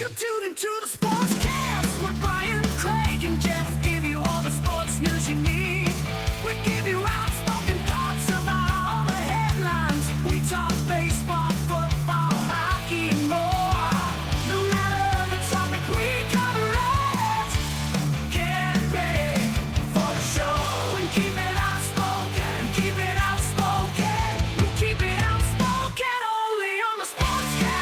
You tune into the Sportscast with Brian, Craig, and Jeff. Give you all the sports news you need. We give you outspoken thoughts about all the headlines. We talk baseball, football, hockey, and more. No matter the topic, we cover it. Get ready for the show and keep it outspoken. Keep it outspoken. We keep it outspoken only on the Sportscast.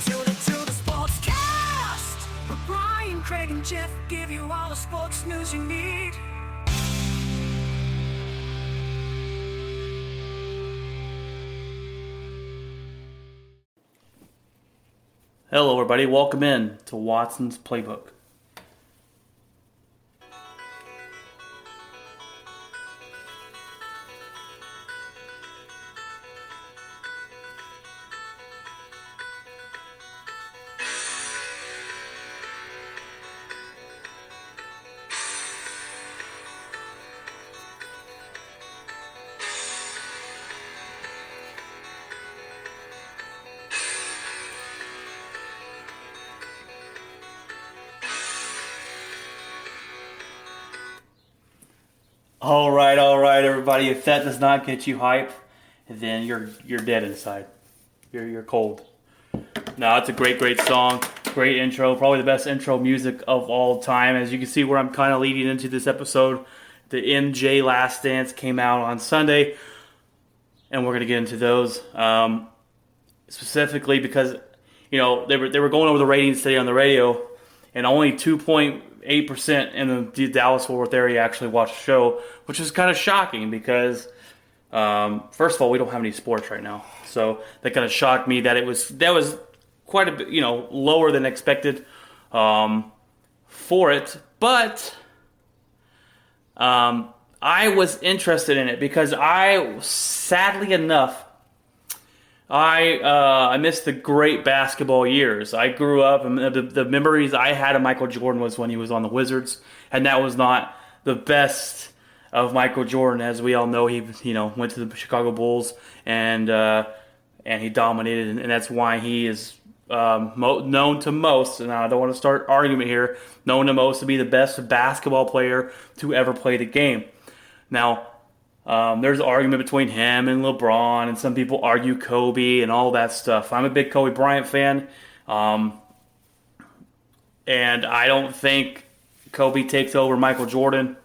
Tune into the Sportscast with Brian, Craig, and Jeff. Give you all the sports news you need. Hello, everybody. Welcome in to Watson's Playbook. All right, everybody. If that does not get you hype, then you're dead inside. You're cold. No, it's a great song. Great intro. Probably the best intro music of all time. As you can see, where I'm kind of leading into this episode, the MJ Last Dance came out on Sunday, and we're gonna get into those specifically because they were going over the ratings today on the radio, and only 2.8% in the Dallas-Fort Worth area actually watched the show, which is kind of shocking because, first of all, we don't have any sports right now. So that kind of shocked me that that was quite a bit, lower than expected for it. But I was interested in it because sadly enough, I missed the great basketball years. I grew up, and the memories I had of Michael Jordan was when he was on the Wizards, and that was not the best of Michael Jordan. As we all know, he went to the Chicago Bulls, and he dominated, and that's why he is known to most, and I don't want to start argument here, known to most to be the best basketball player to ever play the game. Now, there's an argument between him and LeBron, and some people argue Kobe and all that stuff. I'm a big Kobe Bryant fan, and I don't think Kobe takes over Michael Jordan,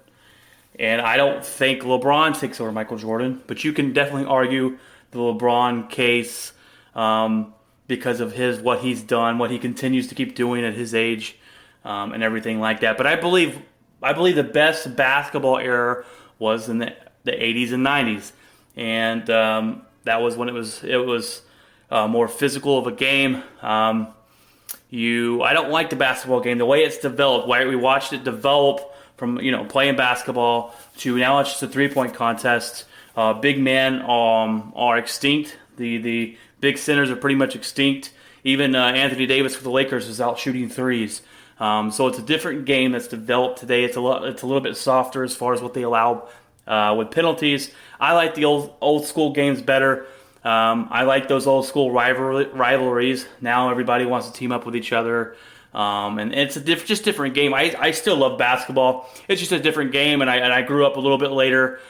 and I don't think LeBron takes over Michael Jordan, but you can definitely argue the LeBron case because of what he's done, what he continues to keep doing at his age, and everything like that. But I believe the best basketball era was in the 80s and 90s, and that was when it was more physical of a game. I don't like the basketball game the way it's developed. We watched it develop from playing basketball to now it's just a 3-point contest. Big men are extinct. The big centers are pretty much extinct. Even Anthony Davis with the Lakers is out shooting threes. So it's a different game that's developed today. It's a little bit softer as far as what they allow with penalties. I like the old school games better. I like those old school rivalries. Now everybody wants to team up with each other, and it's just different game. I still love basketball. It's just a different game, and I grew up a little bit later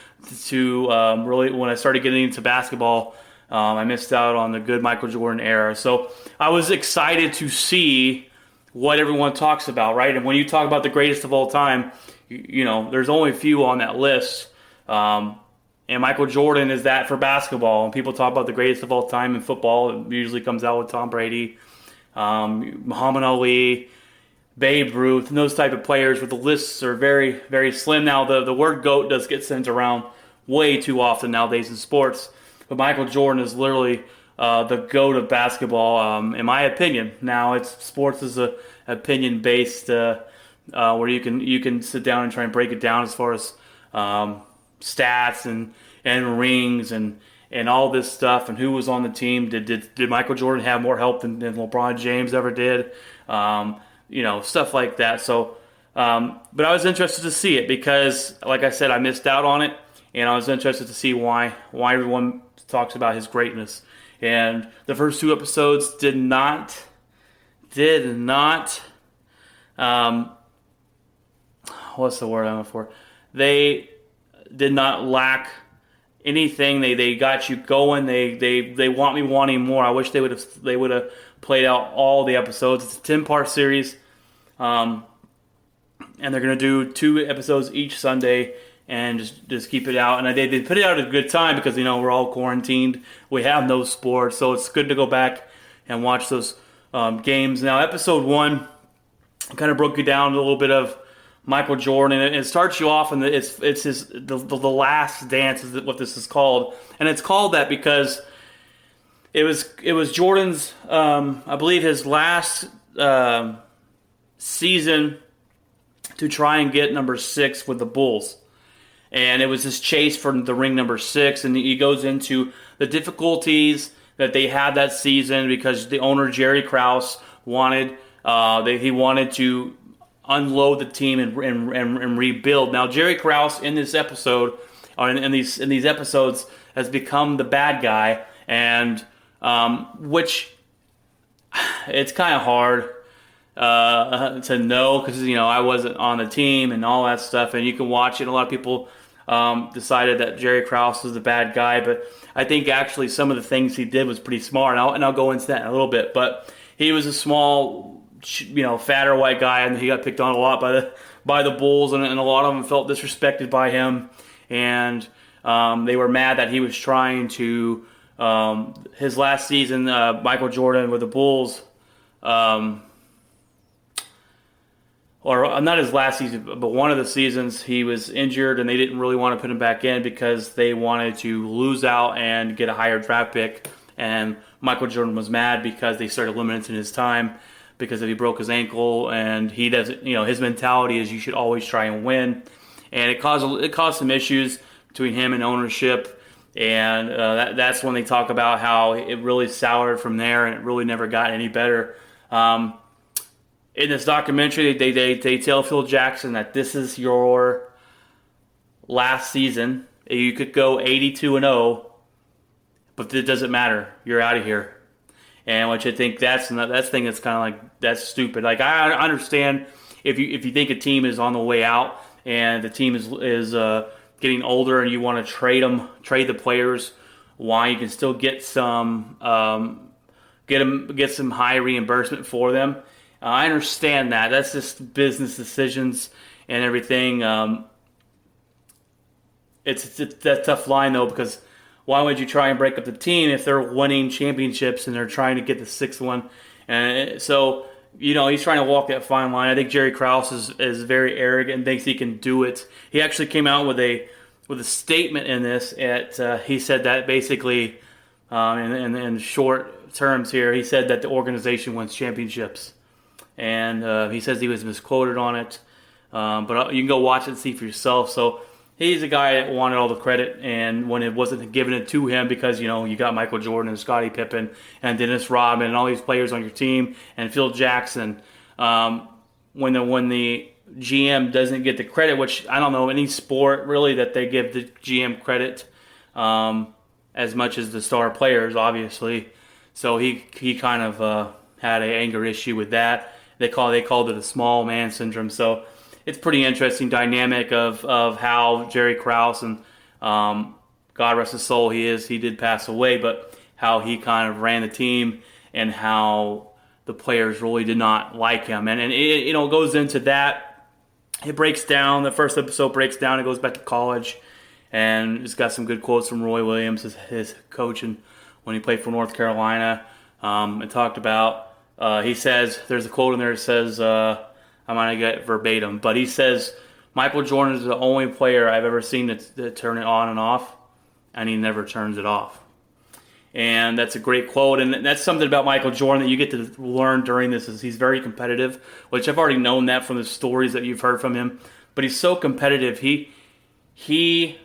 to really when I started getting into basketball. I missed out on the good Michael Jordan era, so I was excited to see what everyone talks about, right? And when you talk about the greatest of all time, there's only a few on that list. And Michael Jordan is that for basketball. When people talk about the greatest of all time in football, it usually comes out with Tom Brady, Muhammad Ali, Babe Ruth, and those type of players, where the lists are very, very slim. Now, the word GOAT does get sent around way too often nowadays in sports, but Michael Jordan is literally the GOAT of basketball, in my opinion. Now, sports is a opinion-based where you can sit down and try and break it down as far as stats and rings and all this stuff and who was on the team. Did Michael Jordan have more help than LeBron James ever did? Stuff like that. So, but I was interested to see it because, like I said, I missed out on it, and I was interested to see why everyone talks about his greatness. And the first 2 episodes did not. What's the word I'm looking for? They did not lack anything. They got you going. They want me wanting more. I wish they would have played out all the episodes. It's a 10-part series, and they're gonna do 2 episodes each Sunday and just keep it out. And they put it out at a good time because we're all quarantined. We have no sports, so it's good to go back and watch those games. Now, episode 1 kind of broke you down a little bit of Michael Jordan, and it starts you off, and it's the last dance is what this is called, and it's called that because it was Jordan's I believe his last season to try and get number 6 with the Bulls, and it was this chase for the ring number 6, and he goes into the difficulties that they had that season because the owner Jerry Krause wanted to unload the team and rebuild. Now, Jerry Krause in this episode, or in these episodes, has become the bad guy, and which it's kind of hard to know because I wasn't on the team and all that stuff, and you can watch it. A lot of people decided that Jerry Krause was the bad guy, but I think actually some of the things he did was pretty smart, and I'll go into that in a little bit. But he was a small, fatter white guy, and he got picked on a lot by the Bulls, and a lot of them felt disrespected by him, and they were mad that he was trying to his last season, Michael Jordan with the Bulls, or not his last season, but one of the seasons he was injured, and they didn't really want to put him back in because they wanted to lose out and get a higher draft pick, and Michael Jordan was mad because they started limiting his time because if he broke his ankle, and he doesn't, his mentality is you should always try and win, and it caused some issues between him and ownership, and that's when they talk about how it really soured from there, and it really never got any better. In this documentary, they tell Phil Jackson that this is your last season. You could go 82-0, but it doesn't matter. You're out of here. And which I think that's thing that's kind of like, that's stupid. Like, I understand if you think a team is on the way out and the team is getting older and you want to trade the players, why you can still get some get some high reimbursement for them. I understand that. That's just business decisions and everything. It's that tough line though, because why would you try and break up the team if they're winning championships and they're trying to get the 6th one? And so, he's trying to walk that fine line. I think Jerry Krause is very arrogant and thinks he can do it. He actually came out with a statement in this. He said that basically, in short terms here, he said that the organization wins championships. And he says he was misquoted on it. But you can go watch it and see for yourself. So he's a guy that wanted all the credit, and when it wasn't given it to him because, you got Michael Jordan and Scottie Pippen and Dennis Rodman and all these players on your team and Phil Jackson, when the GM doesn't get the credit, which I don't know any sport really that they give the GM credit as much as the star players, obviously. So he kind of had an anger issue with that. They called it a small man syndrome. So it's pretty interesting dynamic of how Jerry Krause, and God rest his soul, he did pass away, but how he kind of ran the team and how the players really did not like him. And it goes into that. It breaks down, the first episode breaks down, it goes back to college, and it's got some good quotes from Roy Williams, his coach, and when he played for North Carolina. It talked about, he says, there's a quote in there that says, I'm going to get verbatim, but he says, Michael Jordan is the only player I've ever seen that turn it on and off, and he never turns it off. And that's a great quote. And that's something about Michael Jordan that you get to learn during this is he's very competitive, which I've already known that from the stories that you've heard from him. But he's so competitive. He hates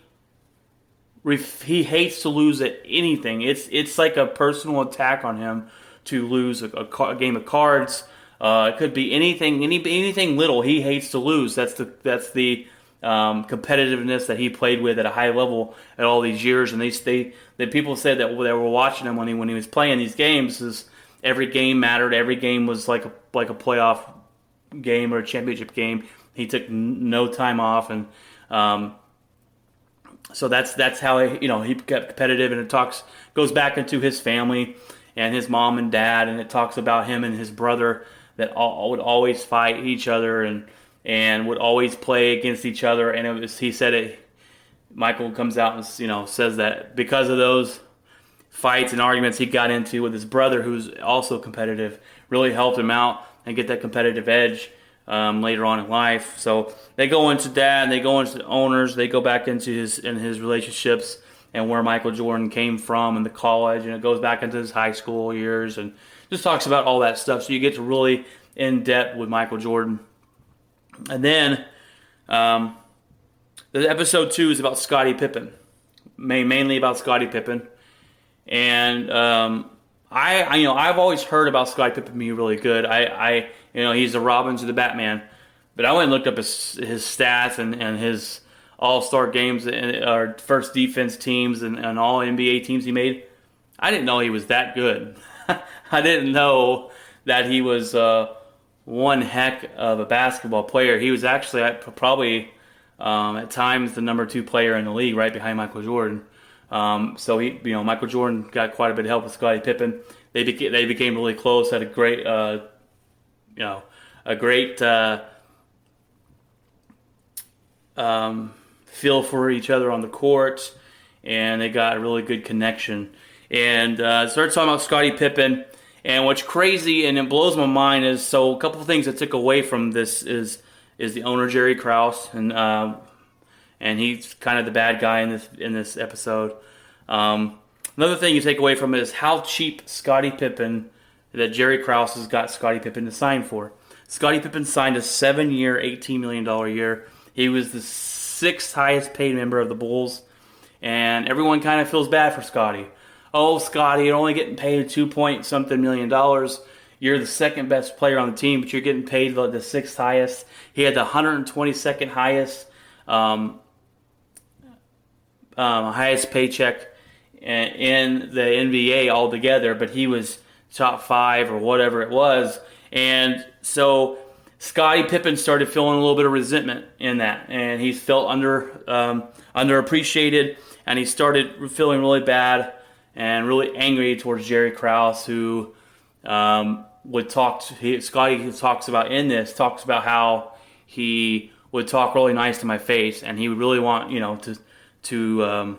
to lose at anything. It's like a personal attack on him to lose a game of cards. It could be anything little. He hates to lose. That's the competitiveness that he played with at a high level at all these years. And the people said that they were watching him when he was playing these games. Is every game mattered. Every game was like a playoff game or a championship game. He took no time off, and so that's how he got competitive. And it goes back into his family and his mom and dad, and it talks about him and his brother that would always fight each other and would always play against each other. And he said it. Michael comes out and says that because of those fights and arguments he got into with his brother, who's also competitive, really helped him out and get that competitive edge later on in life. So they go into dad, they go into the owners, they go back into his relationships and where Michael Jordan came from and the college, and it goes back into his high school years and just talks about all that stuff. So you get to really in depth with Michael Jordan. And then the episode 2 is about Scottie Pippen, mainly about Scottie Pippen. And I've always heard about Scottie Pippen being really good. He's the Robin to the Batman. But I went and looked up his stats and his All-Star games and our first defense teams and all NBA teams he made. I didn't know he was that good. I didn't know that he was one heck of a basketball player. He was actually probably at times the number 2 player in the league, right behind Michael Jordan. So Michael Jordan got quite a bit of help with Scottie Pippen. They became really close. Had a great feel for each other on the court, and they got a really good connection. And started talking about Scottie Pippen. And what's crazy and it blows my mind is, so a couple of things I took away from this is the owner Jerry Krause, and he's kind of the bad guy in this episode. Another thing you take away from it is how cheap Scottie Pippen, that Jerry Krause has got Scottie Pippen to sign for. Scottie Pippen signed a 7-year, $18 million year. He was the 6th highest paid member of the Bulls, and everyone kind of feels bad for Scottie. Oh, Scottie, you're only getting paid $2-point-something million. You're the 2nd best player on the team, but you're getting paid the 6th highest. He had the 122nd highest highest paycheck in the NBA altogether, but he was top 5 or whatever it was. And so Scottie Pippen started feeling a little bit of resentment in that, and he felt underappreciated, and he started feeling really bad and really angry towards Jerry Krause, who would talk. Scottie talks about how he would talk really nice to my face, and he would really want to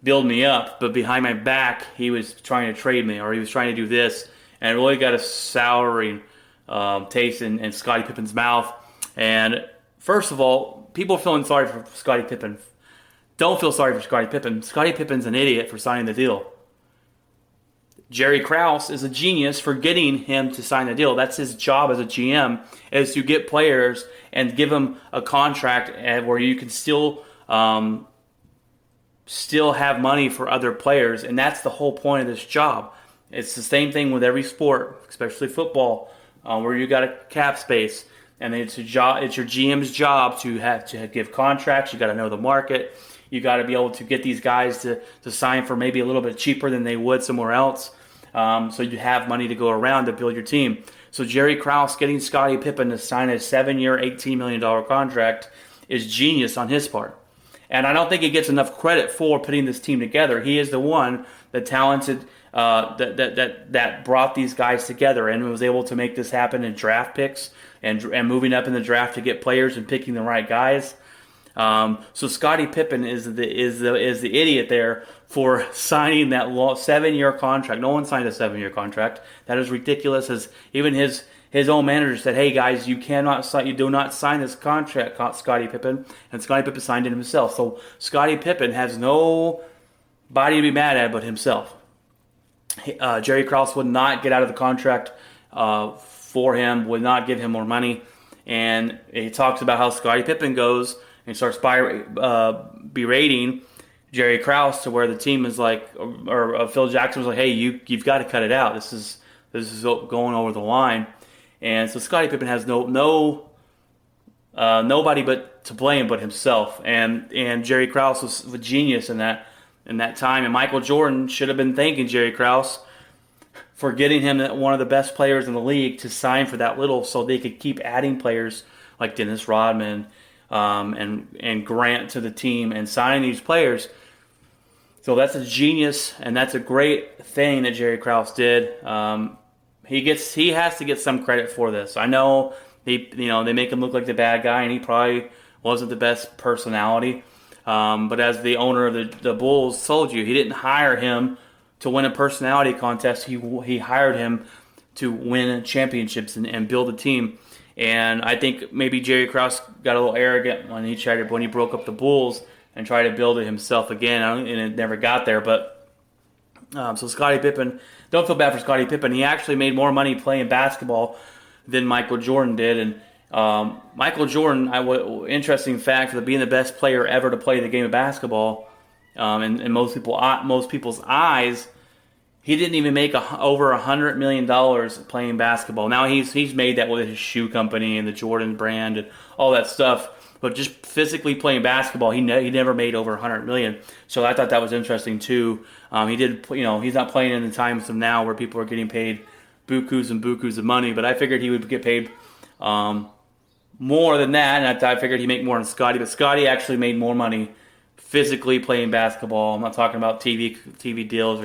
build me up, but behind my back he was trying to trade me, or he was trying to do this, and it really got a souring taste in Scottie Pippen's mouth. And first of all, people feeling sorry for Scottie Pippen. Don't feel sorry for Scottie Pippen. Scottie Pippen's an idiot for signing the deal. Jerry Krause is a genius for getting him to sign the deal. That's his job as a GM, is to get players and give them a contract where you can still have money for other players, and that's the whole point of this job. It's the same thing with every sport, especially football, where you got a cap space, and it's your GM's job to give contracts. You got to know the market. You got to be able to get these guys to sign for maybe a little bit cheaper than they would somewhere else, so you have money to go around to build your team. So Jerry Krause getting Scottie Pippen to sign a 7-year, $18 million contract is genius on his part. And I don't think he gets enough credit for putting this team together. He is the one, the talented, that brought these guys together and was able to make this happen in draft picks and moving up in the draft to get players and picking the right guys. So Scottie Pippen is the idiot there for signing that 7-year contract. No one signed a 7-year contract. That is ridiculous. As even his own manager said, "Hey guys, you do not sign this contract, Scottie Pippen." And Scottie Pippen signed it himself. So Scottie Pippen has nobody to be mad at but himself. Jerry Krause would not get out of the contract for him, would not give him more money. And he talks about how Scottie Pippen goes and starts berating Jerry Krause to where the team is like, or Phil Jackson was like, "Hey, you've got to cut it out. This is going over the line." And so Scottie Pippen has nobody but to blame but himself. And Jerry Krause was a genius in that time. And Michael Jordan should have been thanking Jerry Krause for getting him one of the best players in the league to sign for that little, so they could keep adding players like Dennis Rodman and Grant to the team and signing these players. So that's a genius, and that's a great thing that Jerry Krause did. He has to get some credit for this. I know they make him look like the bad guy, and he probably wasn't the best personality. But as the owner of the Bulls told you, he didn't hire him to win a personality contest. He hired him to win championships and build a team. And I think maybe Jerry Krause got a little arrogant when he broke up the Bulls and tried to build it himself again, and it never got there. But so Scottie Pippen, don't feel bad for Scottie Pippen. He actually made more money playing basketball than Michael Jordan did. And Michael Jordan, interesting fact, for being the best player ever to play the game of basketball, in most people's eyes, he didn't even make over $100 million playing basketball. Now he's made that with his shoe company and the Jordan brand and all that stuff. But just physically playing basketball, he never made over $100 million. So I thought that was interesting too. He did, he's not playing in the times of now where people are getting paid bukus and bukus of money. But I figured he would get paid more than that, and I figured he'd make more than Scottie. But Scottie actually made more money physically playing basketball. I'm not talking about TV deals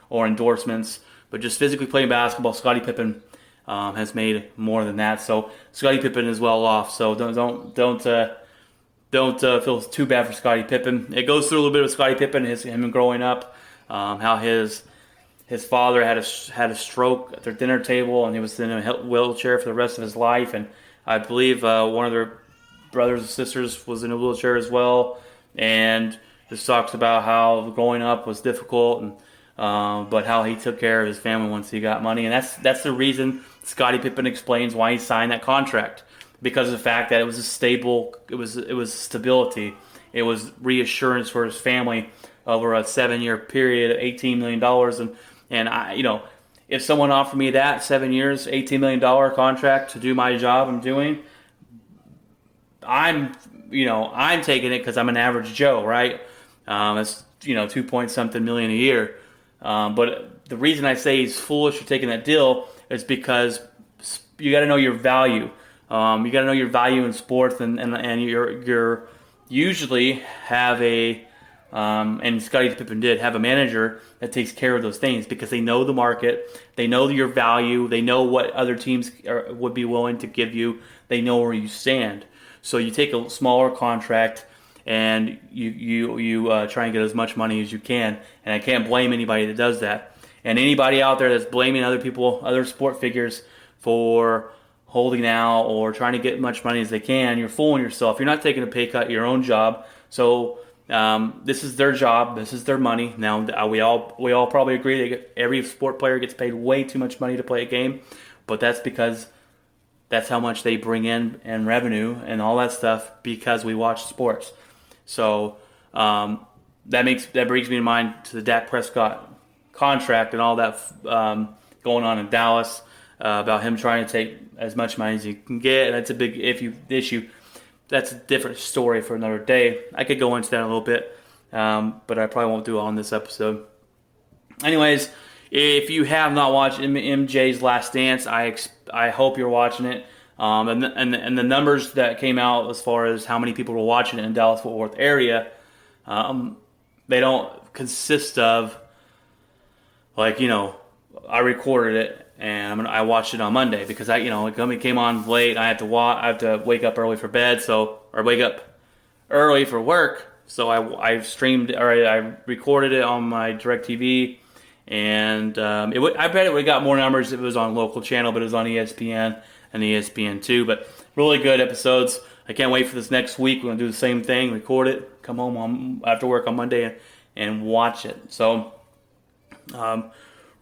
or endorsements, but just physically playing basketball. Scottie Pippen has made more than that. So Scottie Pippen is well off. So don't feel too bad for Scottie Pippen. It goes through a little bit of Scottie Pippen, him growing up, how his father had a stroke at their dinner table, and he was in a wheelchair for the rest of his life. And I believe one of their brothers and sisters was in a wheelchair as well. And just talks about how growing up was difficult, and but how he took care of his family once he got money. And that's the reason Scottie Pippen explains why he signed that contract, because of the fact that it was it was stability, it was reassurance for his family over a 7-year period, $18 million. And I, if someone offered me that 7 years, $18 million contract to do my job I'm doing, I'm taking it because I'm an average Joe, right? It's 2 point something million a year. But the reason I say he's foolish for taking that deal is because you got to know your value. You got to know your value in sports, and you're usually have a and Scottie Pippen did have a manager that takes care of those things, because they know the market, they know your value, they know what other teams would be willing to give you, they know where you stand. So you take a smaller contract and you try and get as much money as you can. And I can't blame anybody that does that. And anybody out there that's blaming other sport figures for holding out or trying to get as much money as they can, you're fooling yourself. You're not taking a pay cut, your own job. So this is their job. This is their money. Now we all probably agree that every sport player gets paid way too much money to play a game, but that's because that's how much they bring in and revenue and all that stuff, because we watch sports. So that brings me to mind to the Dak Prescott contract and all that going on in Dallas, about him trying to take as much money as he can get. And that's a big issue. That's a different story for another day. I could go into that a little bit, but I probably won't do it on this episode. Anyways, if you have not watched MJ's Last Dance, I hope you're watching it. And the numbers that came out as far as how many people were watching it in Dallas-Fort Worth area, they don't consist of, I recorded it and I watched it on Monday because it came on late. I have to wake up early for bed, or wake up early for work. So I recorded it on my DirecTV, and I bet it would have got more numbers if it was on a local channel, but it was on ESPN and ESPN2. But really good episodes. I can't wait for this next week. We're going to do the same thing, record it, come home after work on Monday and watch it. So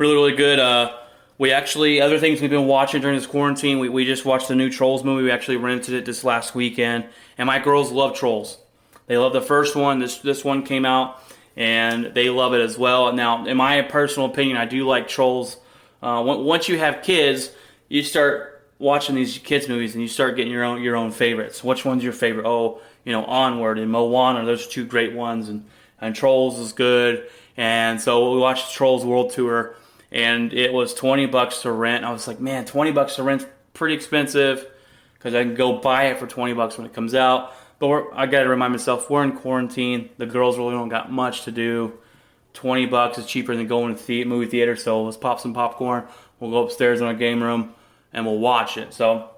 Really, really good. We actually, other things we've been watching during this quarantine, we just watched the new Trolls movie. We actually rented it this last weekend. And my girls love Trolls. They love the first one. This one came out, and they love it as well. Now, in my personal opinion, I do like Trolls. Once you have kids, you start watching these kids movies, and you start getting your own favorites. Which one's your favorite? Oh, Onward and Moana. Those are two great ones, and Trolls is good. And so we watched Trolls World Tour, and it was $20 to rent. I was like, man, $20 to rent's pretty expensive because I can go buy it for $20 when it comes out. But I got to remind myself, we're in quarantine. The girls really don't got much to do. $20 is cheaper than going to the movie theater, so let's pop some popcorn. We'll go upstairs in our game room, and we'll watch it. So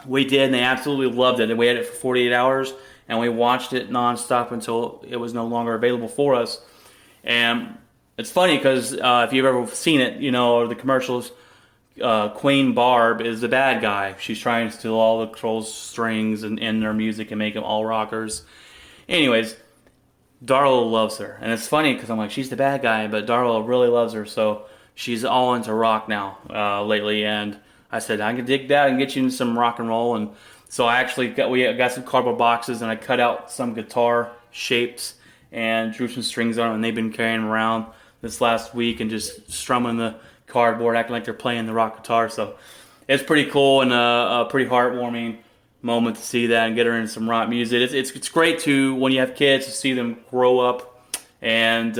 we did, and they absolutely loved it. And we had it for 48 hours, and we watched it nonstop until it was no longer available for us. And it's funny because if you've ever seen it, or the commercials, Queen Barb is the bad guy. She's trying to steal all the Trolls' strings and their music and make them all rockers. Anyways, Darla loves her. And it's funny because I'm like, she's the bad guy, but Darla really loves her. So she's all into rock now lately. And I said, I can dig that and get you into some rock and roll. And so we got some cardboard boxes, and I cut out some guitar shapes and drew some strings on them. And they've been carrying them around this last week and just strumming the cardboard, acting like they're playing the rock guitar. So it's pretty cool and a pretty heartwarming moment to see that and get her into some rock music. It's great to, when you have kids, to see them grow up and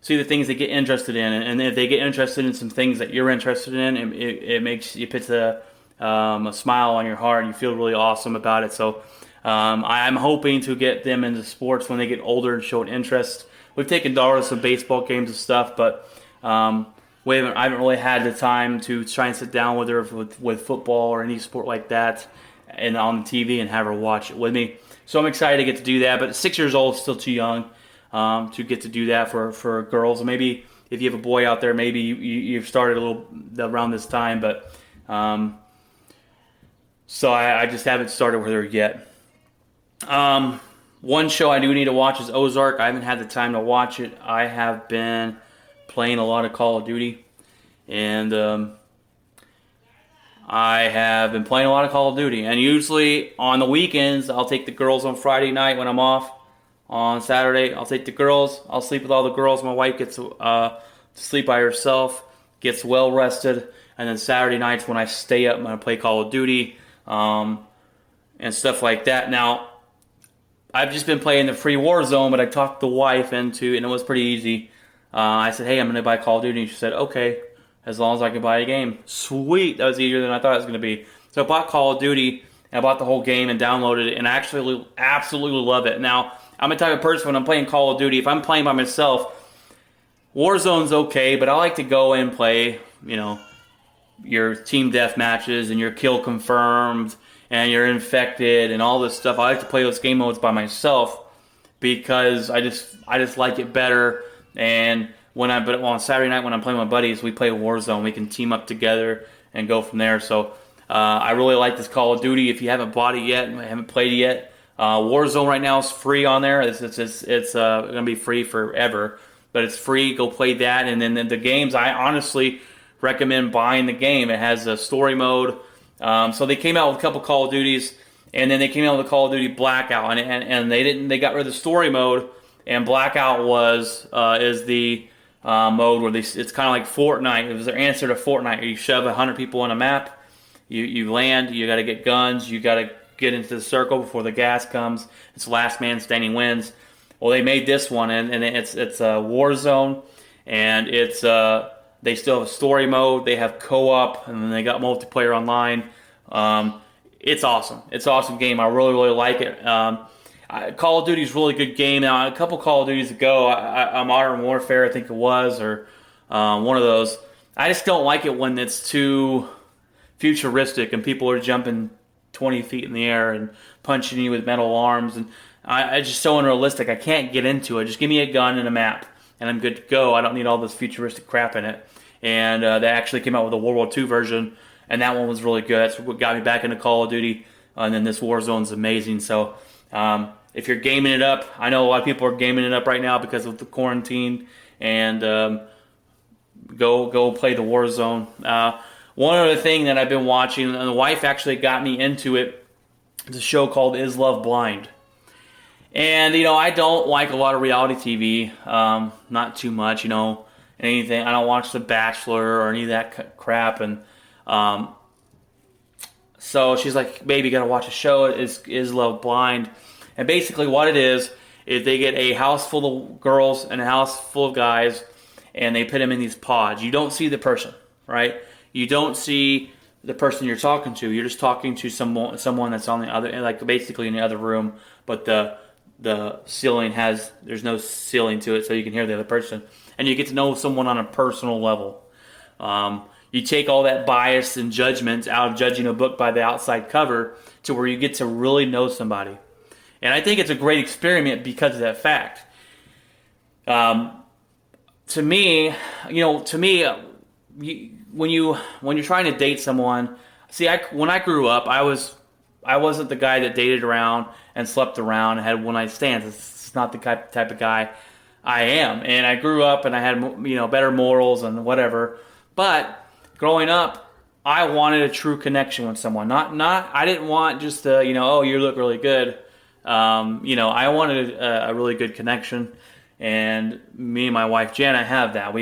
see the things they get interested in. And if they get interested in some things that you're interested in, it puts a smile on your heart, and you feel really awesome about it. So I'm hoping to get them into sports when they get older and show an interest. We've taken Dara to some baseball games and stuff, but I haven't really had the time to try and sit down with her with football or any sport like that and on the TV and have her watch it with me. So I'm excited to get to do that, but 6 years old is still too young to get to do that for girls. Maybe if you have a boy out there, maybe you've started a little around this time, but so I just haven't started with her yet. One show I do need to watch is Ozark. I haven't had the time to watch it. I have been playing a lot of Call of Duty, and I have been playing a lot of Call of Duty. And usually on the weekends, I'll take the girls on Friday night when I'm off. On Saturday, I'll take the girls. I'll sleep with all the girls. My wife gets to sleep by herself, gets well rested, and then Saturday nights when I stay up, I'm going to play Call of Duty and stuff like that. Now, I've just been playing the free Warzone, but I talked the wife into it, and it was pretty easy. I said, hey, I'm going to buy Call of Duty. And she said, okay, as long as I can buy a game. Sweet. That was easier than I thought it was going to be. So I bought Call of Duty, and I bought the whole game and downloaded it, and I actually absolutely love it. Now, I'm the type of person when I'm playing Call of Duty, if I'm playing by myself, Warzone's okay, but I like to go and play, your team death matches and your kill confirmed and you're infected and all this stuff. I like to play those game modes by myself because I just like it better. And but on Saturday night when I'm playing with my buddies, we play Warzone. We can team up together and go from there. So I really like this Call of Duty. If you haven't bought it yet and haven't played it yet, Warzone right now is free on there. It's going to be free forever, but it's free. Go play that. And then the games, I honestly recommend buying the game. It has a story mode. So they came out with a couple Call of Duties, and then they came out with a Call of Duty Blackout, and they got rid of the story mode, and Blackout is the mode where it's kind of like Fortnite. It was their answer to Fortnite. You shove 100 people on a map, you land, you got to get guns, you got to get into the circle before the gas comes. It's last man standing wins. Well, they made this one, and it's a Warzone, and they still have a story mode. They have co-op, and then they got multiplayer online. It's awesome. It's an awesome game. I really, really like it. Call of Duty is a really good game. Now, a couple Call of Duties ago, Modern Warfare, I think it was, or one of those. I just don't like it when it's too futuristic and people are jumping 20 feet in the air and punching you with metal arms. And it's just so unrealistic. I can't get into it. Just give me a gun and a map, and I'm good to go. I don't need all this futuristic crap in it. And they actually came out with a World War II version, and that one was really good. That's what got me back into Call of Duty. And then this Warzone's amazing. So if you're gaming it up, I know a lot of people are gaming it up right now because of the quarantine and Go play the Warzone. One other thing that I've been watching, and the wife actually got me into it, is a show called Is Love Blind? And, I don't like a lot of reality TV, not too much, anything. I don't watch The Bachelor or any of that crap, and so she's like, baby, you gotta watch a show, Is Love Blind? And basically what it is they get a house full of girls and a house full of guys, and they put them in these pods. You don't see the person, right? You don't see the person you're talking to. You're just talking to someone that's on the other, like basically in the other room, but the ceiling there's no ceiling to it, so you can hear the other person, and you get to know someone on a personal level. You take all that bias and judgment out of judging a book by the outside cover to where you get to really know somebody. And I think it's a great experiment because of that fact. To me, when you're trying to date someone, when I grew up, I wasn't the guy that dated around and slept around and had one night stands. It's not the type of guy I am. And I grew up and I had better morals and whatever. But growing up, I wanted a true connection with someone. Not I didn't want just oh, you look really good. I wanted a really good connection, and me and my wife Jen, I have that.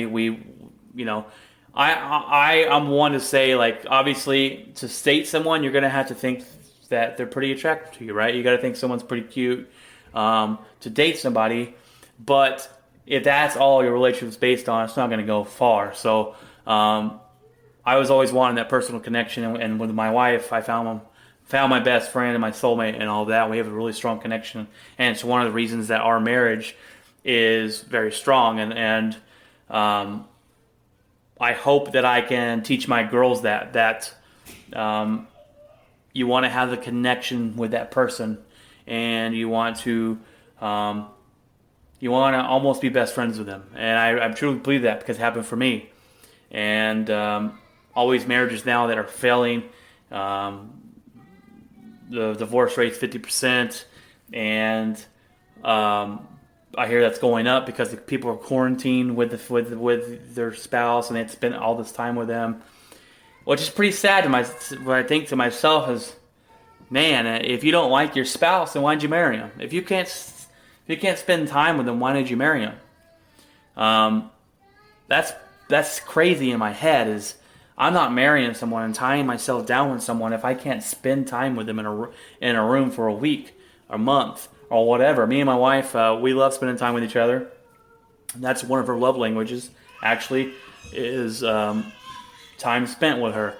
I'm one to say, like, obviously to date someone, you're gonna have to think that they're pretty attractive to you, right? You got to think someone's pretty cute to date somebody. But if that's all your relationship's based on, it's not going to go far. So I was always wanting that personal connection, and with my wife, I found my best friend and my soulmate and all that. We have a really strong connection, and it's one of the reasons that our marriage is very strong. And I hope that I can teach my girls that you want to have the connection with that person, and you want to almost be best friends with them. And I truly believe that because it happened for me. And all these marriages now that are failing, the divorce rate's 50%, and I hear that's going up because people are quarantined with their spouse, and they spend all this time with them. Which is pretty sad. What I think to myself is, man, if you don't like your spouse, then why'd you marry him? If you can't spend time with them, why did you marry him? That's crazy in my head. Is I'm not marrying someone and tying myself down with someone if I can't spend time with them in a room for a week, a month, or whatever. Me and my wife, we love spending time with each other. That's one of her love languages. Actually, is time spent with her.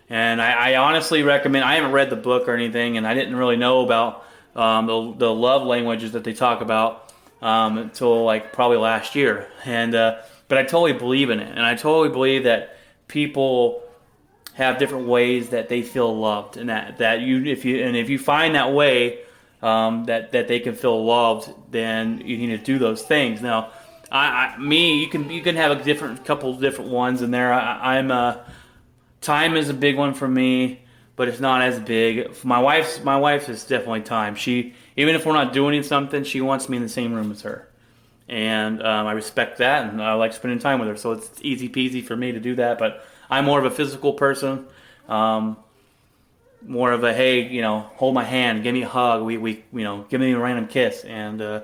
And I honestly recommend, I haven't read the book or anything, and I didn't really know about the love languages that they talk about until like probably last year. And but I totally believe in it, and I totally believe that people have different ways that they feel loved, and that if you find that way that they can feel loved, then you need to do those things. Now, you can have a couple different ones in there. Time is a big one for me, but it's not as big. My wife is definitely time. She, even if we're not doing something, she wants me in the same room as her, and I respect that, and I like spending time with her. So it's easy peasy for me to do that. But I'm more of a physical person, more of a, hey, hold my hand, give me a hug, we give me a random kiss, and then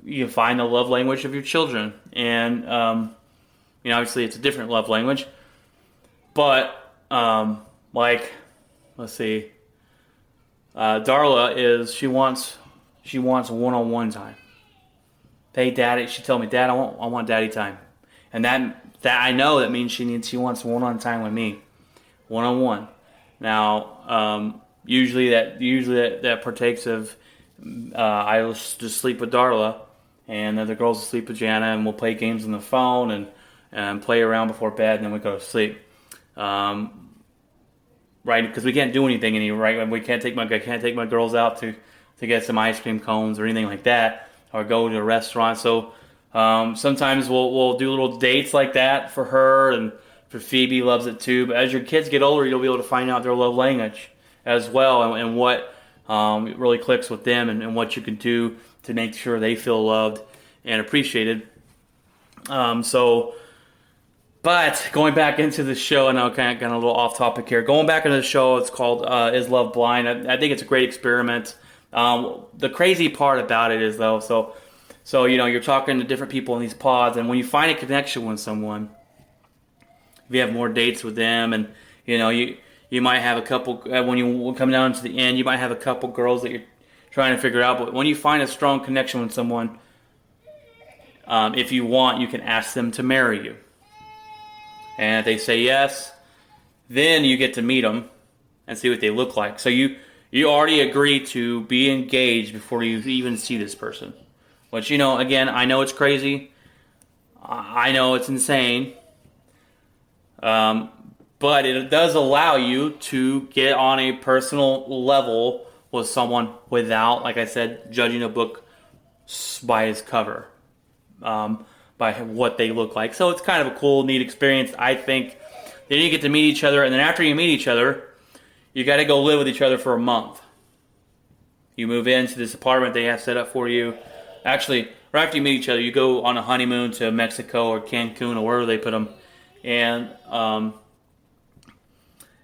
you find the love language of your children, and obviously it's a different love language, but let's see, Darla she wants one-on-one time. Hey, Daddy, she told me, Dad, I want Daddy time, and that I know that means she wants one-on-one time with me, one-on-one. Now, usually that partakes of I will just sleep with Darla, and then the girls will sleep with Jana, and we'll play games on the phone and play around before bed, and then we go to sleep. Right? Because we can't do anything right? I can't take my girls out to get some ice cream cones or anything like that, or go to a restaurant. So sometimes we'll do little dates like that for her, and for Phoebe loves it too. But as your kids get older, you'll be able to find out their love language as well, and what really clicks with them, and what you can do to make sure they feel loved and appreciated. So, but going back into the show, and I kind of got a little off topic here. Going back into the show, it's called "Is Love Blind?" I think it's a great experiment. The crazy part about it is though, so you're talking to different people in these pods, and when you find a connection with someone, if you have more dates with them, and you might have a couple when you come down to the end, you might have a couple girls that you're trying to figure out. But when you find a strong connection with someone, if you want, you can ask them to marry you. And if they say yes, then you get to meet them and see what they look like. So you already agree to be engaged before you even see this person. Which, again, I know it's crazy. I know it's insane. But it does allow you to get on a personal level with someone without, like I said, judging a book by its cover. By what they look like. So it's kind of a cool, neat experience, I think. Then you get to meet each other, and then after you meet each other, you got to go live with each other for a month. You move into this apartment they have set up for you. Actually, right after you meet each other, you go on a honeymoon to Mexico or Cancun or wherever they put them. And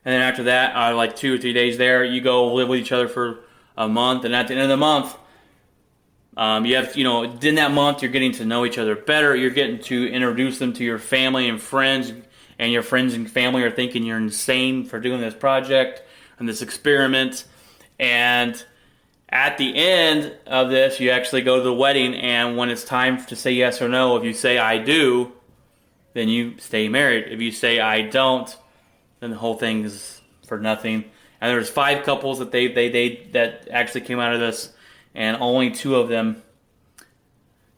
then after that, like 2 or 3 days there, you go live with each other for a month. And at the end of the month, you have, in that month, you're getting to know each other better. You're getting to introduce them to your family and friends, and your friends and family are thinking you're insane for doing this project and this experiment. And at the end of this, you actually go to the wedding, and when it's time to say yes or no, if you say I do, then you stay married. If you say I don't, then the whole thing is for nothing. And there's 5 couples that that actually came out of this. And only 2 of them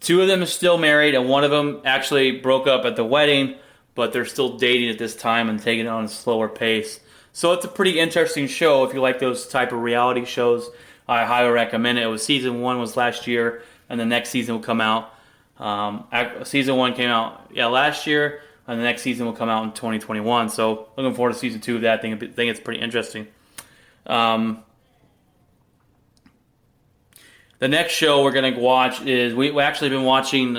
are still married, and one of them actually broke up at the wedding, but they're still dating at this time and taking it on a slower pace. So it's a pretty interesting show if you like those type of reality shows. I highly recommend it. It was season 1 was last year, and the next season will come out. Season 1 came out last year, and the next season will come out in 2021. So looking forward to season 2 of that. I think it's pretty interesting. The next show we're going to watch is, we actually been watching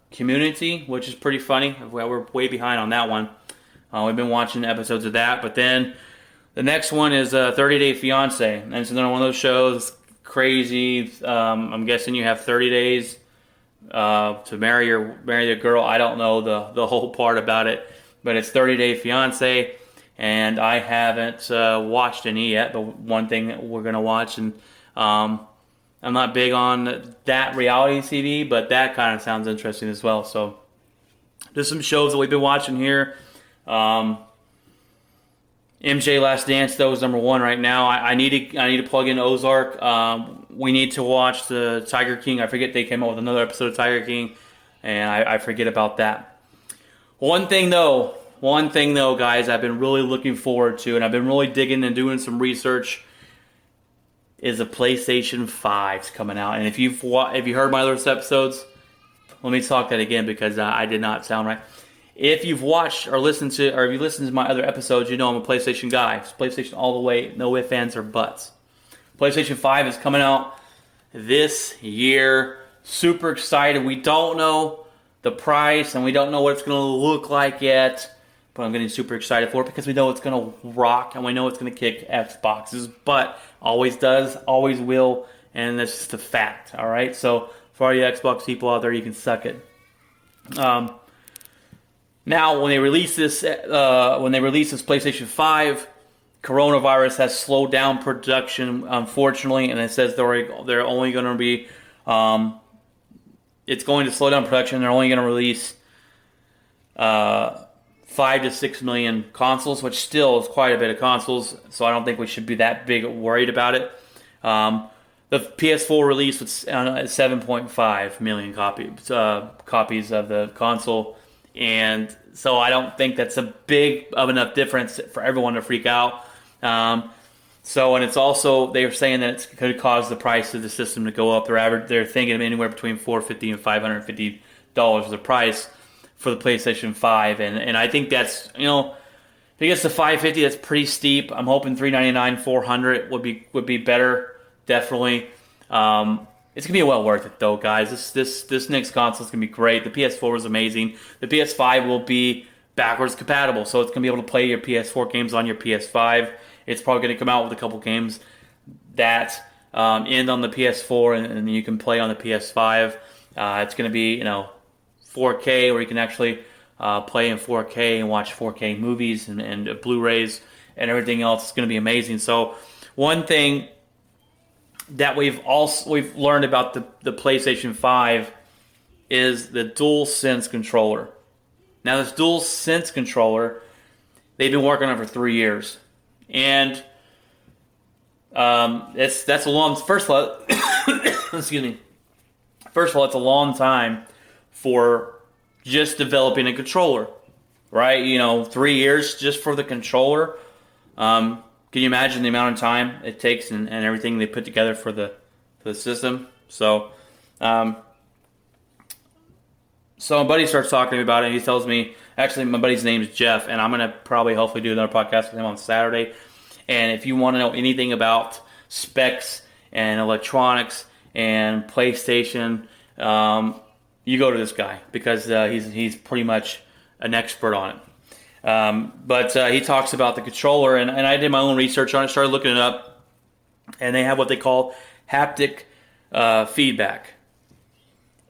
Community, which is pretty funny. We're way behind on that one. We've been watching episodes of that. But then the next one is 30 Day Fiancé. And it's another one of those shows, crazy. I'm guessing you have 30 days to marry the girl. I don't know the whole part about it. But it's 30 Day Fiancé. And I haven't watched any yet. But one thing that we're going to watch, and I'm not big on that reality TV, but that kind of sounds interesting as well. So, just some shows that we've been watching here. MJ Last Dance, though, is number 1 right now. I need to plug in Ozark. We need to watch the Tiger King. I forget they came out with another episode of Tiger King, and I forget about that. One thing though, guys, I've been really looking forward to, and I've been really digging and doing some research, is a PlayStation 5's coming out. And if you heard my other episodes, let me talk that again because I did not sound right. If you've watched or listened to, or if you listened to my other episodes, you know I'm a PlayStation guy. It's PlayStation all the way, no ifs, ands, or buts. PlayStation 5 is coming out this year. Super excited. We don't know the price, and we don't know what it's going to look like yet. But I'm getting super excited for it because we know it's going to rock, and we know it's going to kick Xbox's butt. Always does, always will, and that's just a fact. All right. So for all you Xbox people out there, you can suck it. Now, when they release this PlayStation 5, coronavirus has slowed down production, unfortunately, and it says they're only going to be, it's going to slow down production. They're only going to release 5 to 6 million consoles, which still is quite a bit of consoles, so I don't think we should be that big worried about it. The PS4 release was 7.5 million copies of the console, and so I don't think that's a big of enough difference for everyone to freak out. And it's also, they're saying that it could cause the price of the system to go up. They're thinking of anywhere between $450 and $550 the price for the PlayStation 5, and I think that's, if it gets to $550, that's pretty steep. I'm hoping $399, $400 would be better, definitely. It's gonna be well worth it though, guys. This next console is gonna be great. The PS4 is amazing. The PS5 will be backwards compatible, so it's gonna be able to play your PS4 games on your PS5. It's probably gonna come out with a couple games that end on the PS4, and you can play on the PS5. It's gonna be 4K, where you can actually play in 4K and watch 4K movies and Blu-rays and everything else. It's gonna be amazing. So one thing that we've learned about the PlayStation 5 is the DualSense controller. Now this DualSense controller, they've been working on it for 3 years, and that's a long. First of all, excuse me. First of all, it's a long time for just developing a controller, right? 3 years just for the controller. Can you imagine the amount of time it takes and everything they put together for the system? So my buddy starts talking to me about it, and he tells me, actually my buddy's name is Jeff, and I'm going to probably hopefully do another podcast with him on Saturday. And if you want to know anything about specs and electronics and PlayStation, you go to this guy, because he's pretty much an expert on it. But he talks about the controller, and I did my own research on it, started looking it up, and they have what they call haptic feedback.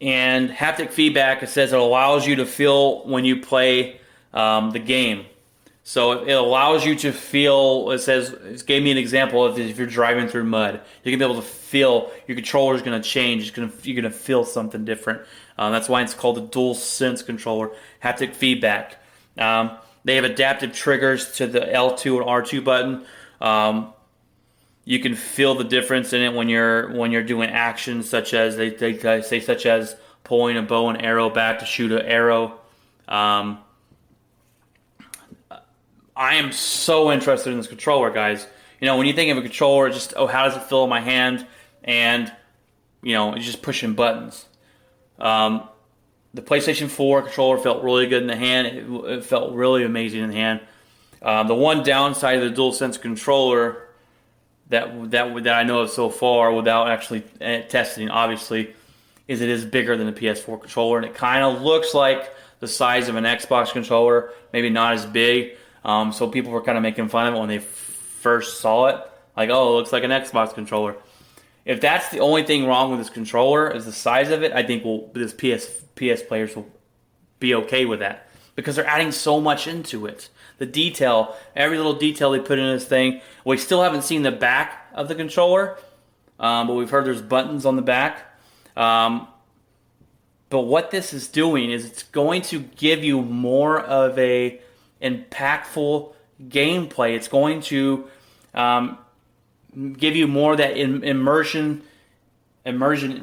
And haptic feedback, it says it allows you to feel when you play the game. So it allows you to feel, it gave me an example of if you're driving through mud. You're going to be able to feel, your controller is going to change, you're going to feel something different. That's why it's called the DualSense controller, haptic feedback. They have adaptive triggers to the L2 and R2 button. You can feel the difference in it when you're doing actions such as they say, such as pulling a bow and arrow back to shoot an arrow. I am so interested in this controller, guys. When you think of a controller, just how does it feel in my hand? And it's just pushing buttons. The PlayStation 4 controller felt really good in the hand. It felt really amazing in the hand. The one downside of the DualSense controller that I know of so far, without actually testing, obviously, is it is bigger than the PS4 controller, and it kind of looks like the size of an Xbox controller, maybe not as big. So people were kind of making fun of it when they first saw it, like, oh, it looks like an Xbox controller. If that's the only thing wrong with this controller, is the size of it, I think this PS players will be okay with that, because they're adding so much into it. The detail, every little detail they put in this thing. We still haven't seen the back of the controller, but we've heard there's buttons on the back. But what this is doing is it's going to give you more of a impactful gameplay. It's going to give you more of that immersion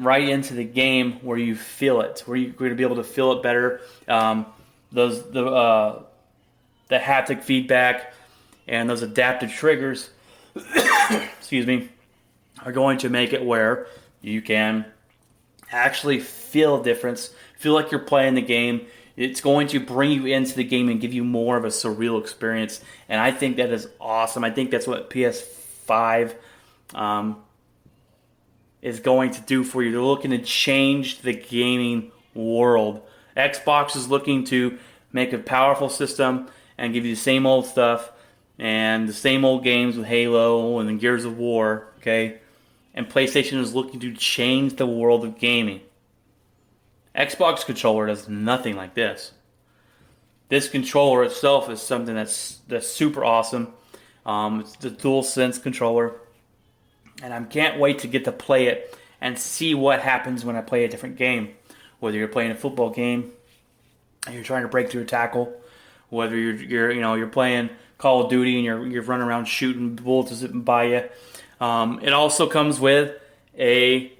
right into the game, where you feel it, where you're going to be able to feel it better. The haptic feedback and those adaptive triggers, excuse me, are going to make it where you can actually feel a difference, feel like you're playing the game. It's going to bring you into the game and give you more of a surreal experience, and I think that is awesome. I think that's what PS5 is going to do for you. They're looking to change the gaming world. Xbox is looking to make a powerful system and give you the same old stuff and the same old games with Halo and the Gears of War, okay? And PlayStation is looking to change the world of gaming. Xbox controller does nothing like this. This controller itself is something that's super awesome. It's the DualSense controller, and I can't wait to get to play it and see what happens when I play a different game. Whether you're playing a football game and you're trying to break through a tackle, whether you're playing Call of Duty and you're running around shooting bullets zipping by you. It also comes with a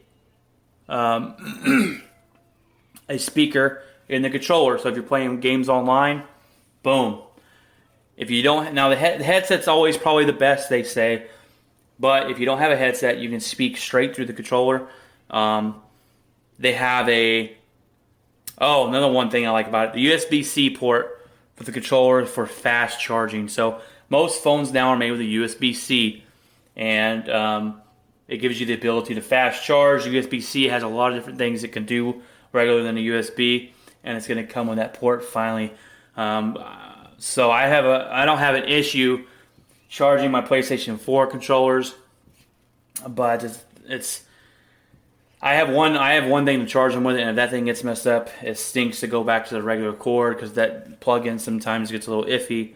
speaker in the controller. So if you're playing games online, boom. If you don't, now the headset's always probably the best, they say. But if you don't have a headset, you can speak straight through the controller. They have another one thing I like about it, the USB-C port for the controller for fast charging. So most phones now are made with a USB-C, and It gives you the ability to fast charge. USB-C has a lot of different things it can do regular than a USB, and it's going to come with that port finally. So I don't have an issue charging my PlayStation 4 controllers, but I have one thing to charge them with, and if that thing gets messed up, it stinks to go back to the regular cord because that plug-in sometimes gets a little iffy.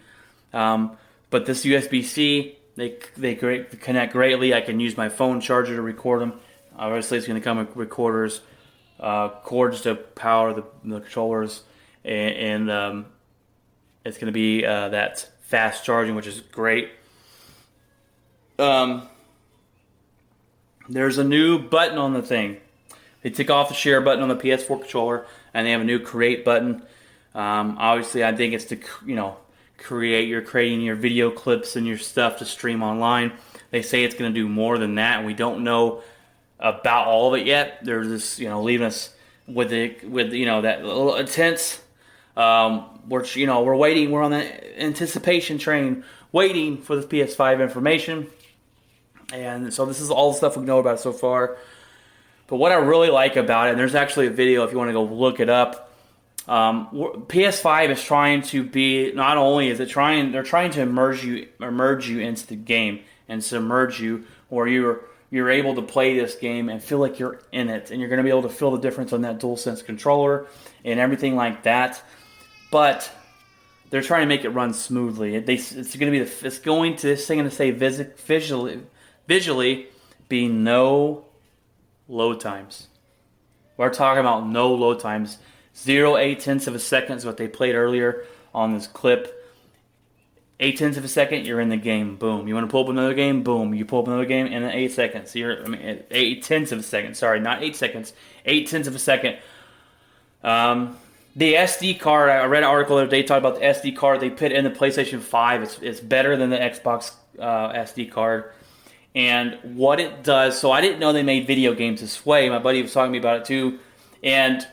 But this USB-C, they connect greatly. I can use my phone charger to record them. Obviously, it's going to come with recorders, cords to power the controllers, and it's going to be that fast charging, which is great. There's a new button on the thing. They took off the share button on the PS4 controller, and they have a new create button. Obviously, I think it's to you're creating your video clips and your stuff to stream online. They say it's going to do more than that, and we don't know about all of it yet. They're just leaving us with that little intense. We're waiting. We're on the anticipation train, waiting for the PS5 information. And so this is all the stuff we know about it so far. But what I really like about it, and there's actually a video if you want to go look it up. PS5 is trying to be, not only is it they're trying to immerse you into the game and submerge you, where you're able to play this game and feel like you're in it, and you're going to be able to feel the difference on that DualSense controller and everything like that. But they're trying to make it run smoothly. This thing going to say visually be no load times. We're talking about no load times. 0.8 of a second is what they played earlier on this clip. 0.8 of a second, you're in the game. Boom. You want to pull up another game? Boom. You pull up another game in 8 seconds. 0.8 of a second. Sorry, not 8 seconds. 0.8 of a second. The SD card, I read an article the other day talking about the SD card they put in the PlayStation 5. It's better than the Xbox SD card. And what it does, so I didn't know they made video games this way. My buddy was talking to me about it too. And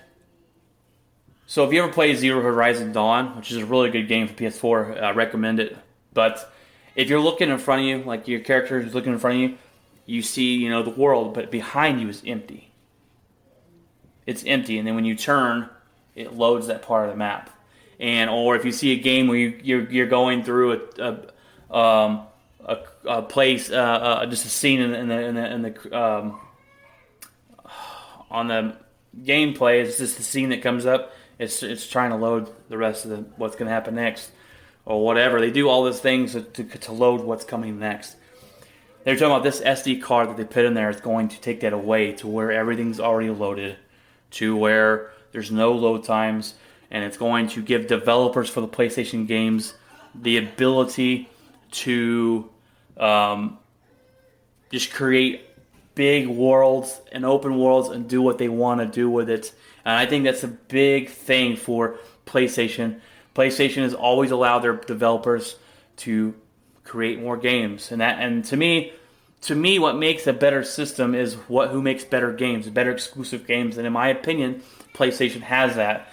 so if you ever play Zero Horizon Dawn, which is a really good game for PS4, I recommend it. But if you're looking in front of you, like your character is looking in front of you, you see, the world, but behind you is empty. It's empty, and then when you turn, it loads that part of the map. Or if you see a game where you're going through a place, just a scene in the on the gameplay, it's just the scene that comes up. It's trying to load the rest of what's going to happen next, or whatever. They do all these things to load what's coming next. They're talking about this SD card that they put in there is going to take that away to where everything's already loaded, to where there's no load times, and it's going to give developers for the PlayStation games the ability to just create big worlds and open worlds and do what they want to do with it. And I think that's a big thing for PlayStation. PlayStation has always allowed their developers to create more games, and to me, what makes a better system is who makes better games, better exclusive games. And in my opinion, PlayStation has that.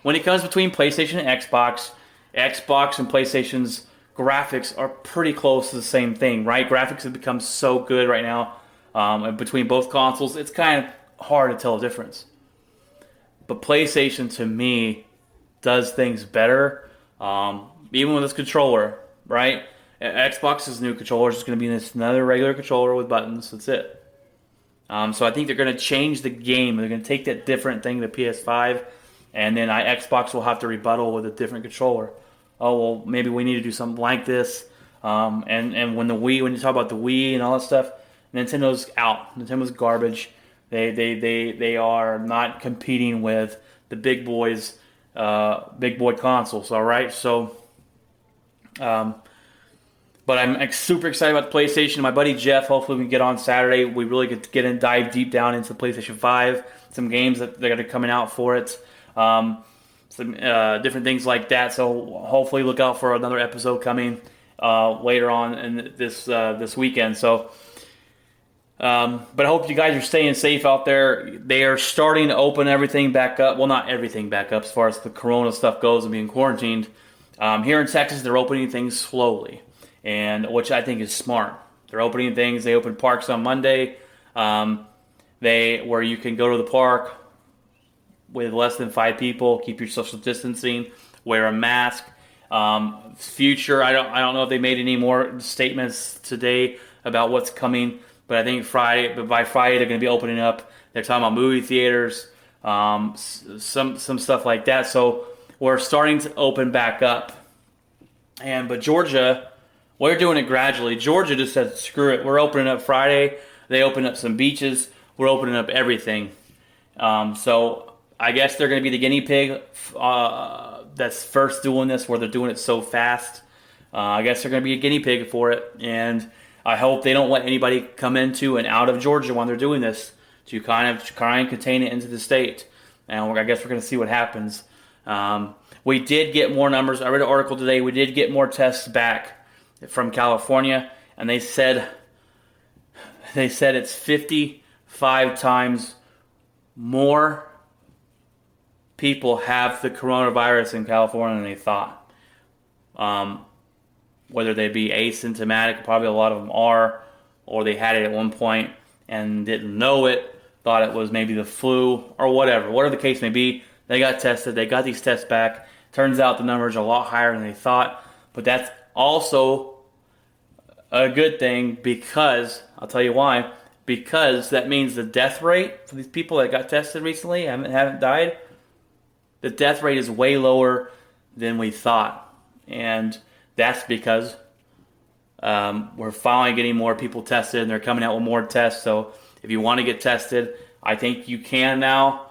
When it comes between PlayStation and Xbox and PlayStation's graphics are pretty close to the same thing, right? Graphics have become so good right now between both consoles, it's kind of hard to tell the difference. But PlayStation, to me, does things better, even with this controller, right? Xbox's new controller is just going to be another regular controller with buttons. That's it. So I think they're going to change the game. They're going to take that different thing, the PS5, and then Xbox will have to rebuttal with a different controller. Oh, well, maybe we need to do something like this. And when you talk about the Wii and all that stuff, Nintendo's out. Nintendo's garbage. They are not competing with the big boy consoles. All right, so, but I'm super excited about the PlayStation. My buddy Jeff, hopefully we can get on Saturday. We really get in, dive deep down into the PlayStation 5. Some games that they're going to be coming out for it. Some different things like that. So hopefully look out for another episode coming later on in this weekend. So, but I hope you guys are staying safe out there. They are starting to open everything back up. Well, not everything back up as far as the Corona stuff goes and being quarantined. Here in Texas, they're opening things slowly, and which I think is smart. They're opening things. They opened parks on Monday. Where you can go to the park with less than 5 people, keep your social distancing, wear a mask. Future, I don't know if they made any more statements today about what's coming, but I think by Friday they're going to be opening up. They're talking about movie theaters, some stuff like that. So we're starting to open back up. But Georgia, we're doing it gradually. Georgia just said, screw it. We're opening up Friday. They opened up some beaches. We're opening up everything. So I guess they're going to be the guinea pig that's first doing this, where they're doing it so fast. I guess they're going to be a guinea pig for it. And I hope they don't let anybody come into and out of Georgia when they're doing this, to kind of try and contain it into the state. And I guess we're going to see what happens. We did get more numbers. I read an article today. We did get more tests back from California, and they said it's 55 times more people have the coronavirus in California than they thought. Whether they be asymptomatic, probably a lot of them are, or they had it at one point and didn't know it, thought it was maybe the flu or whatever. Whatever the case may be, they got tested. They got these tests back. Turns out the numbers are a lot higher than they thought. But that's also a good thing, because, I'll tell you why, because that means the death rate for these people that got tested recently and haven't died, the death rate is way lower than we thought. And that's because we're finally getting more people tested, and they're coming out with more tests. So if you want to get tested, I think you can now,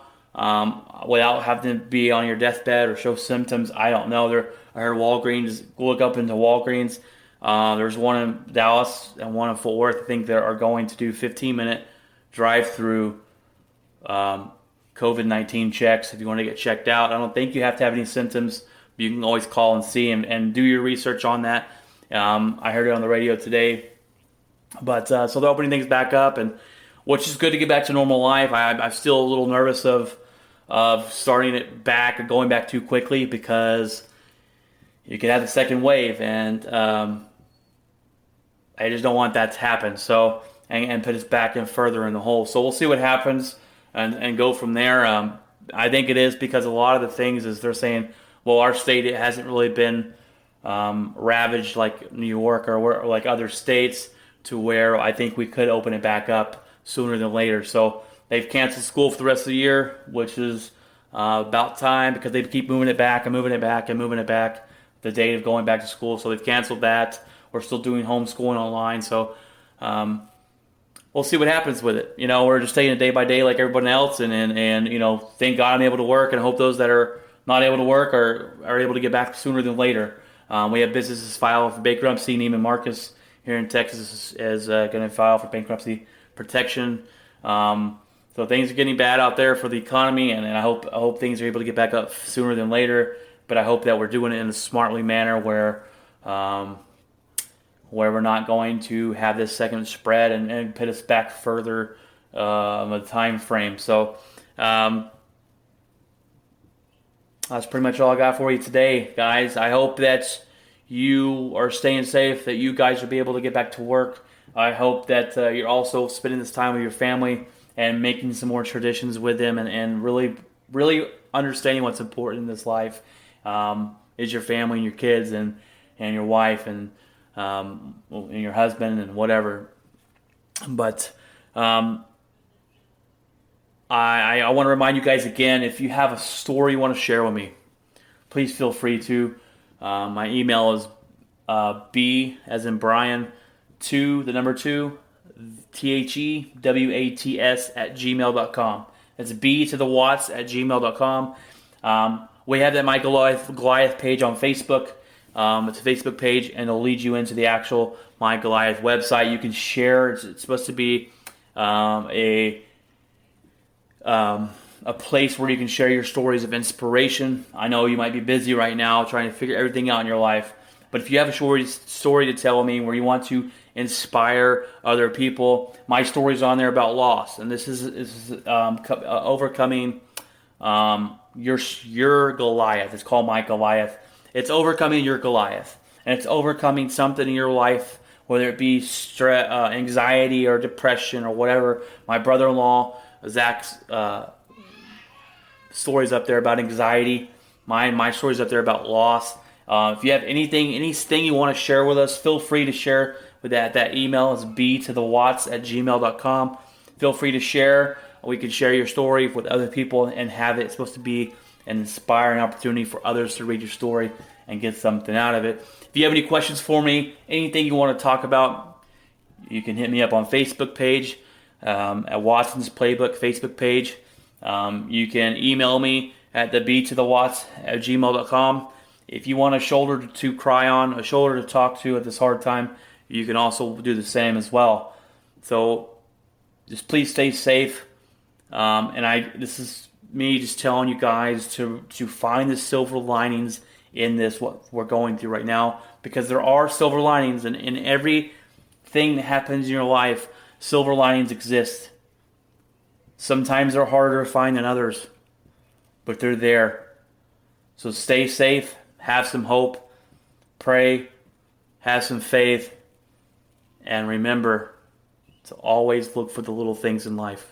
without having to be on your deathbed or show symptoms. I don't know. I heard Walgreens, look up into Walgreens. There's one in Dallas and one in Fort Worth, I think, that are going to do 15-minute drive-through COVID-19 checks if you want to get checked out. I don't think you have to have any symptoms. You can always call and see and do your research on that. I heard it on the radio today. But so they're opening things back up, and which is good to get back to normal life. I'm still a little nervous of starting it back or going back too quickly, because you could have the second wave, and I just don't want that to happen. So and put us back in further in the hole. So we'll see what happens and go from there. I think it is because a lot of the things is they're saying, well, our state, it hasn't really been ravaged like New York or like other states, to where I think we could open it back up sooner than later. So they've canceled school for the rest of the year, which is about time, because they keep moving it back and moving it back and moving it back, the date of going back to school. So they've canceled that. We're still doing homeschooling online. So we'll see what happens with it. You know, we're just taking it day by day like everyone else, and you know, thank God I'm able to work, and hope those that are not able to work are able to get back sooner than later. We have businesses file for bankruptcy. Neiman Marcus here in Texas is going to file for bankruptcy protection. So things are getting bad out there for the economy, and I hope things are able to get back up sooner than later. But I hope that we're doing it in a smartly manner where we're not going to have this second spread and put us back further on the time frame. So that's pretty much all I got for you today, guys. I hope that you are staying safe, that you guys will be able to get back to work. I hope that you're also spending this time with your family and making some more traditions with them, and really, really understanding what's important in this life is your family and your kids and your wife and your husband and whatever. But I want to remind you guys again, if you have a story you want to share with me, please feel free to. My email is B as in Brian 2, the number 2, THEWATS @gmail.com. That's B to the Watts @gmail.com. We have that My Goliath page on Facebook. It's a Facebook page, and it'll lead you into the actual My Goliath website. You can share. It's supposed to be a place where you can share your stories of inspiration. I know you might be busy right now trying to figure everything out in your life, but if you have a story to tell me where you want to inspire other people, my story's on there about loss, and this is overcoming your Goliath. It's called My Goliath. It's overcoming your Goliath, and it's overcoming something in your life, whether it be anxiety or depression or whatever. My brother-in-law, Zach's stories up there about anxiety. My stories up there about loss. If you have anything you want to share with us, feel free to share with that. That email is btothetwatts@gmail.com. Feel free to share. We can share your story with other people and have it. It's supposed to be an inspiring opportunity for others to read your story and get something out of it. If you have any questions for me, anything you want to talk about, you can hit me up on Facebook page, at Watson's Playbook Facebook page. You can email me at the btothetwatts@gmail.com. If you want a shoulder to cry on, a shoulder to talk to at this hard time, you can also do the same as well. So just please stay safe. This is me just telling you guys to find the silver linings in this, what we're going through right now, because there are silver linings in everything that happens in your life. Silver linings exist. Sometimes they're harder to find than others, but they're there. So stay safe, have some hope, pray, have some faith, and remember to always look for the little things in life.